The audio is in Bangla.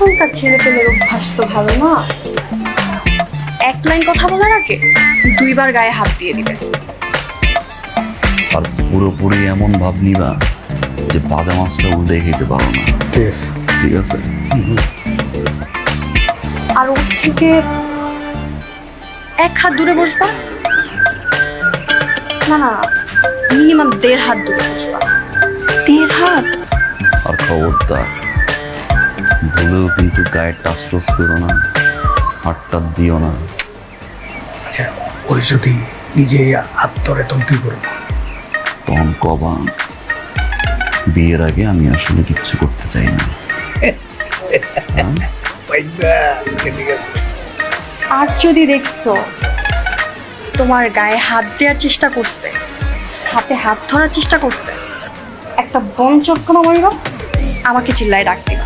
এখনকার ছেলে পেলের অভ্যাস তো ভালো না। এক লাইন কথা বলার আগে দুইবার গায়ে হাত দিয়ে দিবে। আর পুরোপুরি এমন ভাব নিবা যে ভাজা মাছটা উল্টে খেতে পারো না। ঠিক আছে? আর ওর থেকে এক হাত দূরে বসবা। না না, মিনিমাম 1.5 হাত দূরে বসবা। 1.5 হাত? আর খবরদার ভুলেও কিন্তু গায়ে টাচ টাচ করো না, হাতটা দিও না। আচ্ছা, ওই যদি নিজে হাত ধরে তখন কি করবো? তখন কবা বিয়ের আগে আমি আসলে কিচ্ছু করতে চাই না। ঠিক আছে। আর যদি দেখছো তোমার গায়ে হাত দেওয়ার চেষ্টা করছে, হাতে হাত ধরার চেষ্টা করছে, একটা বন চক্র মারিবা, আমাকে চিল্লায় ডাক দিবা।